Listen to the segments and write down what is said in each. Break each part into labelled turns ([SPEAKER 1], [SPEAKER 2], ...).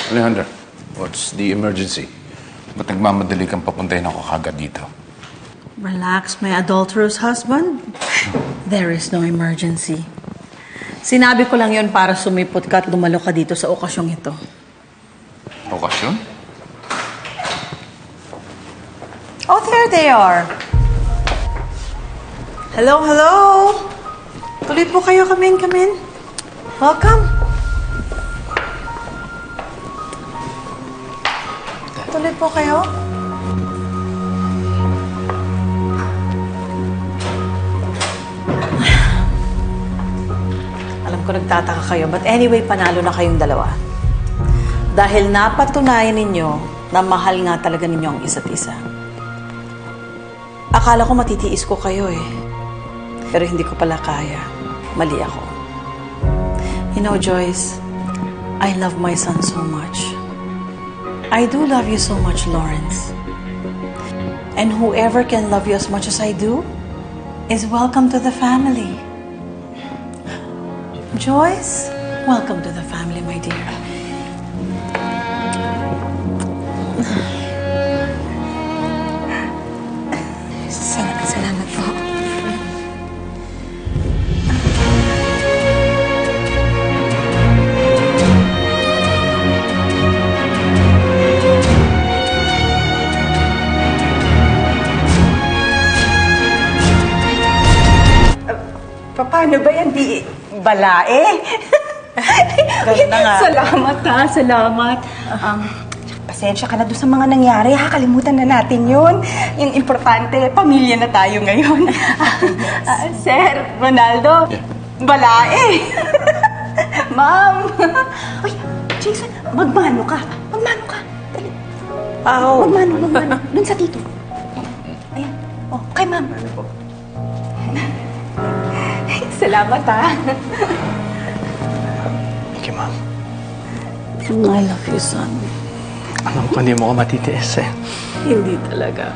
[SPEAKER 1] Alejandra, what's the emergency? Ba't nagmamadali kang papuntahin ako kagad dito?
[SPEAKER 2] Relax, my adulterous husband. There is no emergency. Sinabi ko lang yon para sumipot ka at dumalo ka dito sa okasyong ito.
[SPEAKER 1] Okasyon?
[SPEAKER 2] Oh, there they are. Hello, hello. Tuloy po kayo, come in. Welcome. Tuloy po kayo. Alam ko nagtataka kayo, but anyway, panalo na kayong dalawa. Dahil napatunayan ninyo na mahal nga talaga ninyo ang isa't isa. Akala ko matitiis ko kayo eh. Pero hindi ko pala kaya. Mali ako. You know, Joyce, I love my son so much. I do love you so much, Lawrence. And whoever can love you as much as I do is welcome to the family. Joyce, welcome to the family, my dear. Salamat po.
[SPEAKER 3] Paano ba yan? Di balae?
[SPEAKER 2] Ganda nga.
[SPEAKER 3] Salamat ha, salamat. Pasensya ka na doon sa mga nangyari ha. Kalimutan na natin yun. Yung importante, pamilya na tayo ngayon. Sir, Ronaldo, balae. Ma'am. Uy, Jason, magmano ka. Dali.
[SPEAKER 2] Ow.
[SPEAKER 3] Magmano. Doon sa tito. Ayan. Oh, kay ma'am. Salamat ha.
[SPEAKER 4] Okay, Ma'am.
[SPEAKER 2] I love you, son.
[SPEAKER 4] Alam ko hindi mo ko matitiis eh.
[SPEAKER 2] Hindi talaga.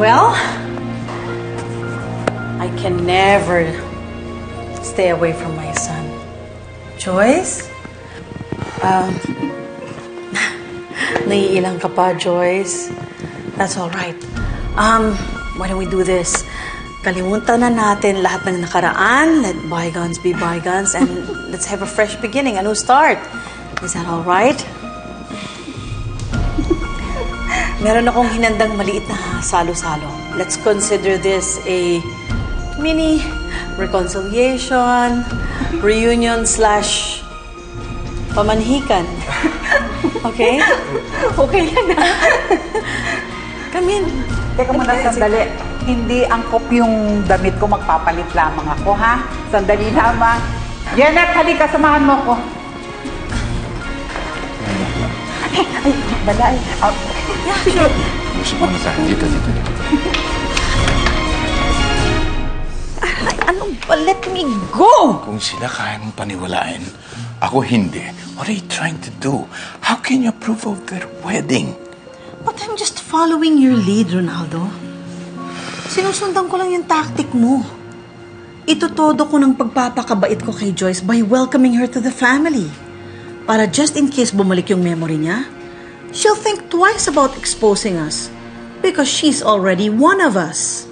[SPEAKER 2] Well, I can never stay away from my son. Joyce? Naiilang ka pa, Joyce? That's all right. Why don't we do this? Kalimutan na natin lahat ng nakaraan. Let bygones be bygones. And let's have a fresh beginning, a new start. Is that all right? Meron akong hinandang maliit na salo-salo. Let's consider this a mini reconciliation, reunion / pamanhikan. Okay?
[SPEAKER 3] Okay yan ha.
[SPEAKER 2] Come in.
[SPEAKER 5] Teka muna, sandali. Hindi angkop yung damit ko, magpapalit lamang ako, ha? Sandali lamang. Janet, halika, samahan mo ko.
[SPEAKER 3] Ay, balay.
[SPEAKER 2] Yeah, sure.
[SPEAKER 1] Gusto mo na tayo. Dito.
[SPEAKER 2] Ay, anong ba? Let me go!
[SPEAKER 1] Kung sila kaya mong paniwalain, ako hindi. What are you trying to do? How can you approve of their wedding?
[SPEAKER 2] But I'm just following your lead, Ronaldo. Sinusundan ko lang yung tactic mo. Itutodo ko ng pagpapakabait ko kay Joyce by welcoming her to the family. Para just in case bumalik yung memory niya, she'll think twice about exposing us because she's already one of us.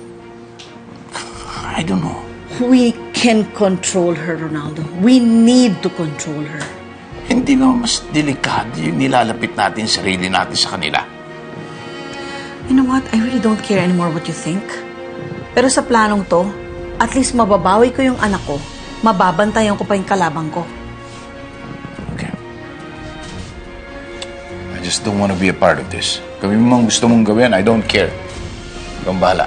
[SPEAKER 1] I don't know.
[SPEAKER 2] We can control her, Ronaldo. We need to control her.
[SPEAKER 1] Hindi ba mas delikado yung nilalapit natin sarili natin sa kanila?
[SPEAKER 2] You know what? I really don't care anymore what you think. Pero sa planong to, at least mababawi ko yung anak ko, mababantayan ko pa yung kalabang ko.
[SPEAKER 1] Okay. I just don't want to be a part of this. Gawin mo mang gusto mong gawin, I don't care. Ikaw ang bahala.